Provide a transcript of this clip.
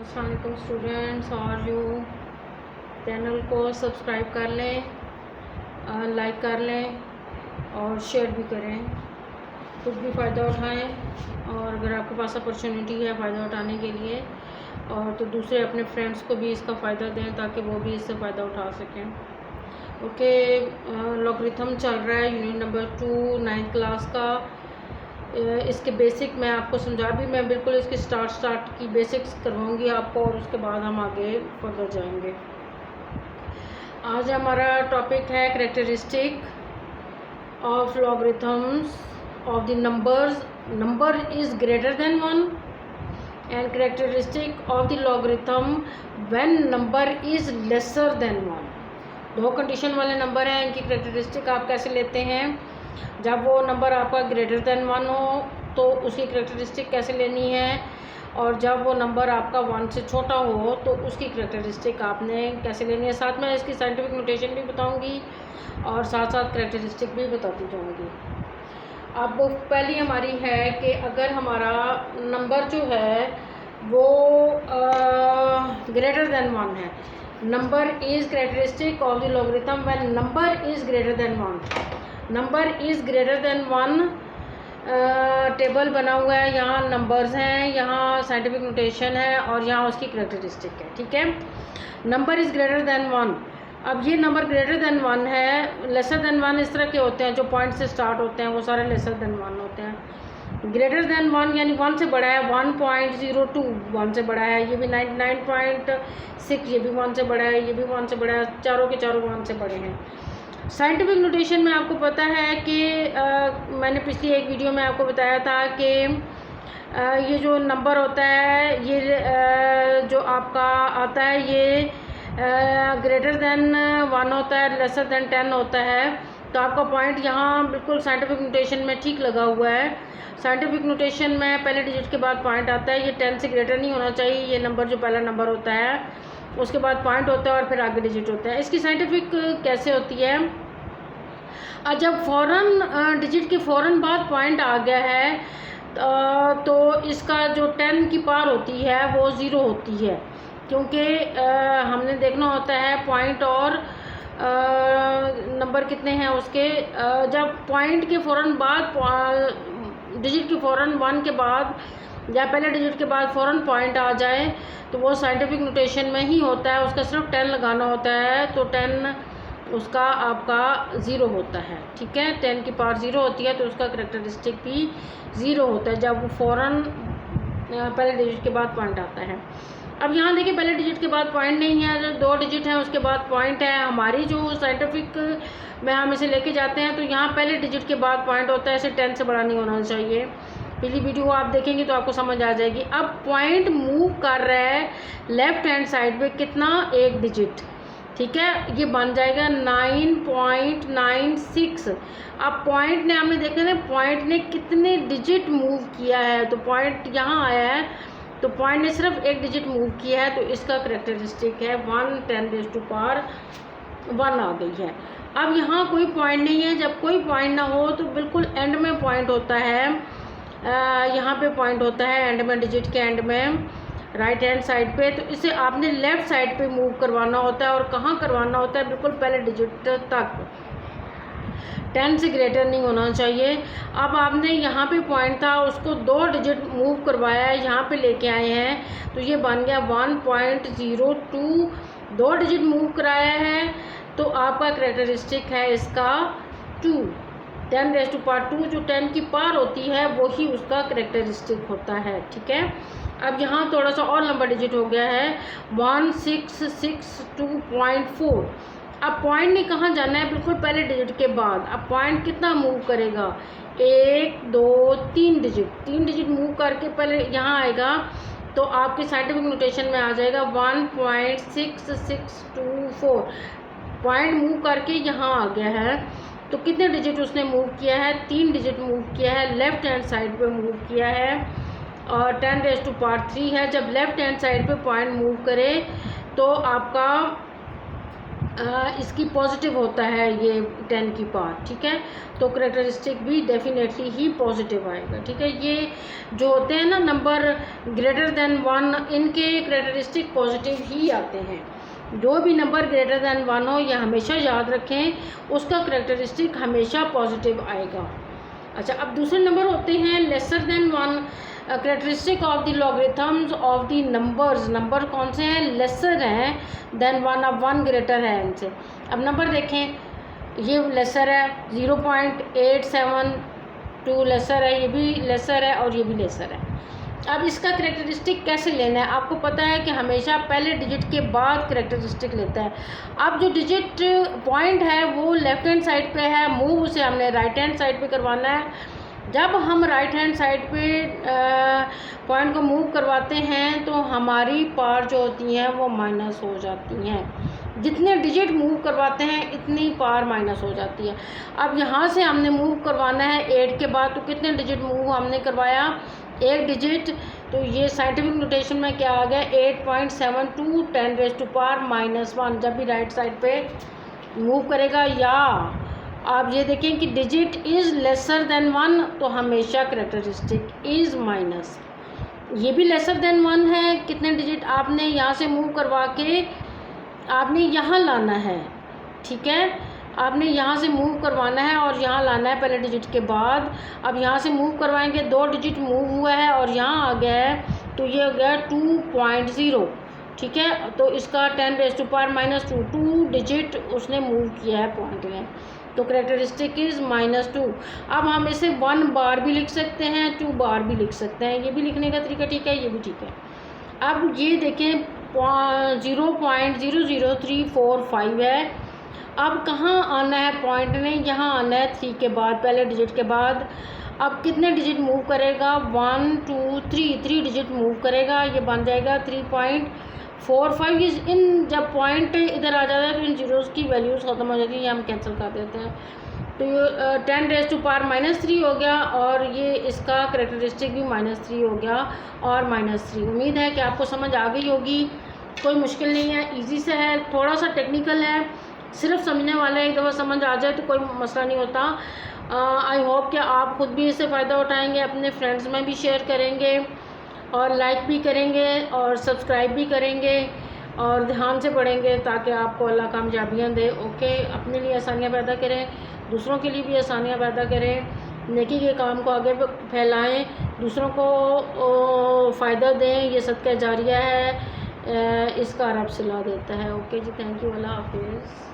अस्सलाम वालेकुम स्टूडेंट्स, और यू चैनल को सब्सक्राइब कर लें, लाइक कर लें और शेयर भी करें। खुद भी फ़ायदा उठाएं और अगर आपके पास अपॉर्चुनिटी है फ़ायदा उठाने के लिए और तो दूसरे अपने फ्रेंड्स को भी इसका फ़ायदा दें ताकि वो भी इससे फ़ायदा उठा सकें। ओके, लॉगरिथम चल रहा है यूनिट नंबर 2 9th क्लास का। इसके बेसिक मैं आपको समझा भी, मैं बिल्कुल इसकी स्टार्ट की बेसिक्स करवाऊंगी आपको और उसके बाद हम आगे फर्दर जाएंगे। आज हमारा टॉपिक है characteristic of logarithms of the numbers. Number is greater than 1 and characteristic of the logarithm when number is lesser than 1। दो कंडीशन वाले नंबर हैं, इनकी कैरेक्टरिस्टिक आप कैसे लेते हैं। जब वो नंबर आपका ग्रेटर देन 1 हो तो उसकी कैरेक्टरिस्टिक कैसे लेनी है, और जब वो नंबर आपका 1 से छोटा हो तो उसकी कैरेक्टरिस्टिक आपने कैसे लेनी है। साथ में इसकी साइंटिफिक नोटेशन भी बताऊंगी और साथ साथ कैरेक्टरिस्टिक भी बताती जाऊंगी। अब पहली हमारी है कि अगर हमारा नंबर जो है वो ग्रेटर देन 1 है, number is characteristic of the logarithm when number is greater than 1। Number is greater than 1 table बना हुआ है, यहाँ नंबर्स हैं, यहाँ साइंटिफिक नोटेशन है और यहाँ उसकी कैरेक्टरिस्टिक है। ठीक है, नंबर इज़ ग्रेटर देन 1। अब ये नंबर ग्रेटर देन 1 है। लेसर देन 1 इस तरह के होते हैं जो पॉइंट से स्टार्ट होते हैं, वो सारे लेसर देन 1 होते हैं। ग्रेटर देन 1 यानी 1 से बड़ा है, 1.02 1 से बड़ा है, ये भी 99.6 ये भी 1 से बड़ा है, ये भी 1 से बड़ा है, चारों के चारों 1 से बड़े हैं। साइंटिफिक नोटेशन में आपको पता है कि मैंने पिछली एक वीडियो में आपको बताया था कि ये जो नंबर होता है ये जो आपका आता है ये ग्रेटर देन 1 होता है, लेसर देन 10 होता है। तो आपका पॉइंट यहाँ बिल्कुल साइंटिफिक नोटेशन में ठीक लगा हुआ है। साइंटिफिक नोटेशन में पहले डिजिट के बाद पॉइंट आता है, ये 10 से ग्रेटर नहीं होना चाहिए। ये नंबर जो पहला नंबर होता है उसके बाद पॉइंट होता है और फिर आगे डिजिट होता है। इसकी साइंटिफिक कैसे होती है, जब फ़ौरन डिजिट के फ़ौरन बाद पॉइंट आ गया है तो इसका जो 10 की पार होती है वो 0 होती है, क्योंकि हमने देखना होता है पॉइंट और नंबर कितने हैं उसके। जब पॉइंट के फ़ौरन बाद डिजिट के फ़ौरन 1 के बाद या पहले डिजिट के बाद फ़ौरन पॉइंट आ जाए तो वो साइंटिफिक नोटेशन में ही होता है, उसका सिर्फ 10 लगाना होता है, तो 10 उसका आपका 0 होता है। ठीक है, 10 की पावर 0 होती है तो उसका कैरेक्टरिस्टिक भी 0 होता है जब वो फ़ौरन पहले डिजिट के बाद पॉइंट आता है। अब यहाँ देखिए पहले डिजिट के बाद पॉइंट नहीं है, जो 2 डिजिट है उसके बाद पॉइंट है। हमारी जो साइंटिफिक में हम इसे लेके जाते हैं तो यहाँ पहले डिजिट के बाद पॉइंट होता है, इसे 10 से बड़ा नहीं होना चाहिए। पिछली वीडियो आप देखेंगे तो आपको समझ आ जाएगी। अब पॉइंट मूव कर रहा है लेफ्ट हैंड साइड पे कितना, 1 डिजिट। ठीक है, ये बन जाएगा 9.96। अब पॉइंट ने हमने देखा ना पॉइंट ने कितने डिजिट मूव किया है, तो पॉइंट यहाँ आया है तो पॉइंट ने सिर्फ 1 डिजिट मूव किया है, तो इसका कैरेक्टरिस्टिक है 1 10⁻1 आ गई है। अब यहाँ कोई पॉइंट नहीं है, जब कोई पॉइंट ना हो तो बिल्कुल एंड में पॉइंट होता है, यहाँ पे पॉइंट होता है एंड में, डिजिट के एंड में राइट हैंड साइड पे। तो इसे आपने लेफ़्ट साइड पे मूव करवाना होता है, और कहाँ करवाना होता है, बिल्कुल पहले डिजिट तक, 10 से ग्रेटर नहीं होना चाहिए। अब आपने यहाँ पे पॉइंट था उसको 2 डिजिट मूव करवाया है, यहाँ पे लेके आए हैं तो ये बन गया 1.02। 2 डिजिट मूव कराया है तो आपका कैरेक्टरिस्टिक है इसका 2। 10⁻², जो 10 की पार होती है वही उसका कैरेक्टरिस्टिक होता है। ठीक है, अब यहाँ थोड़ा सा और लंबा डिजिट हो गया है 1662.4। अब पॉइंट ने कहाँ जाना है, बिल्कुल पहले डिजिट के बाद। अब पॉइंट कितना मूव करेगा, 1 2 3 डिजिट, 3 डिजिट मूव करके पहले यहाँ आएगा तो आपके साइंटिफिक नोटेशन में आ जाएगा 1.6624। पॉइंट मूव करके यहाँ आ गया है तो कितने डिजिट उसने मूव किया है, 3 डिजिट मूव किया है, लेफ्ट हैंड साइड पे मूव किया है और 10⁻³ है। जब लेफ्ट हैंड साइड पे पॉइंट मूव करे तो आपका इसकी पॉजिटिव होता है ये 10 की पावर, ठीक है। तो करेक्टरिस्टिक भी डेफिनेटली ही पॉजिटिव आएगा, ठीक है। ये जो होते हैं ना नंबर ग्रेटर देन 1, इनके करेक्टरिस्टिक पॉजिटिव ही आते हैं। जो भी नंबर ग्रेटर देन 1 हो, यह हमेशा याद रखें, उसका करेक्टरिस्टिक हमेशा पॉजिटिव आएगा। अच्छा, अब दूसरे नंबर होते हैं lesser than 1। Characteristic of the logarithms of the numbers, number कौन से हैं, लेसर हैं देन 1, अब 1 ग्रेटर है इनसे। अब नंबर देखें, ये लेसर है 0.872 लेसर है, ये भी लेसर है और ये भी लेसर है। अब इसका करेक्टरिस्टिक कैसे लेना है, आपको पता है कि हमेशा पहले डिजिट के बाद करेक्टरिस्टिक लेता है। अब जो डिजिट पॉइंट है वो लेफ़्ट हैंड साइड पे है, मूव उसे हमने राइट हैंड साइड पे करवाना है। जब हम राइट हैंड साइड पे पॉइंट को मूव करवाते हैं तो हमारी पावर जो होती हैं वो माइनस हो जाती हैं। जितने डिजिट मूव करवाते हैं इतनी पावर माइनस हो जाती है। अब यहाँ से हमने मूव करवाना है 8 के बाद, तो कितने डिजिट मूव हमने करवाया, 1 डिजिट। तो ये साइंटिफिक नोटेशन में क्या आ गया, 8.72 10⁻⁻1 जब भी राइट साइड पे मूव करेगा। या आप ये देखें कि डिजिट इज़ लेसर देन 1 तो हमेशा करेक्टरिस्टिक इज़ माइनस। ये भी लेसर देन 1 है, कितने डिजिट आपने यहाँ से मूव करवा के आपने यहाँ लाना है, ठीक है। आपने यहाँ से मूव करवाना है और यहाँ लाना है पहले डिजिट के बाद। अब यहाँ से मूव करवाएंगे, 2 डिजिट मूव हुआ है और यहाँ आ गया है, तो ये हो गया 2.0, ठीक है। तो इसका 10⁻⁻2 2 डिजिट उसने मूव किया है पॉइंट में, तो करेक्टरिस्टिक इज़ -2। अब हम इसे 1 बार भी लिख सकते हैं, 2 बार भी लिख सकते हैं, ये भी लिखने का तरीका ठीक है, ये भी ठीक है। अब ये देखें 0.00345 है। अब कहाँ आना है पॉइंट ने, यहाँ आना है 3 के बाद, पहले डिजिट के बाद। अब कितने डिजिट मूव करेगा, 1 2 3 डिजिट मूव करेगा, ये बन जाएगा 3.45। इन जब पॉइंट इधर आ जाता है तो इन जीरोज़ की वैल्यूज़ ख़त्म हो जाती है, ये हम कैंसिल कर देते हैं। तो ये 10⁻³ हो गया और ये इसका करेक्टरिस्टिक भी -3 हो गया और -3। उम्मीद है कि आपको समझ आ गई होगी, कोई मुश्किल नहीं है, इजी से है, थोड़ा सा टेक्निकल है, सिर्फ समझने वाला है, एक दफ़ा समझ आ जाए तो कोई मसला नहीं होता। आई होप कि आप ख़ुद भी इससे फ़ायदा उठाएंगे, अपने फ्रेंड्स में भी शेयर करेंगे और लाइक भी करेंगे और सब्सक्राइब भी करेंगे और ध्यान से पढ़ेंगे ताकि आपको अल्लाह कामयाबियाँ दे। ओके, अपने लिए आसानियाँ पैदा करें, दूसरों के लिए भी आसानियाँ पैदा करें, नेकी के काम को आगे फैलाएं, दूसरों को फ़ायदा दें, ये सदका जारिया है, इसका रब सिला देता है। ओके जी, थैंक यू, अल्लाह हाफिज़।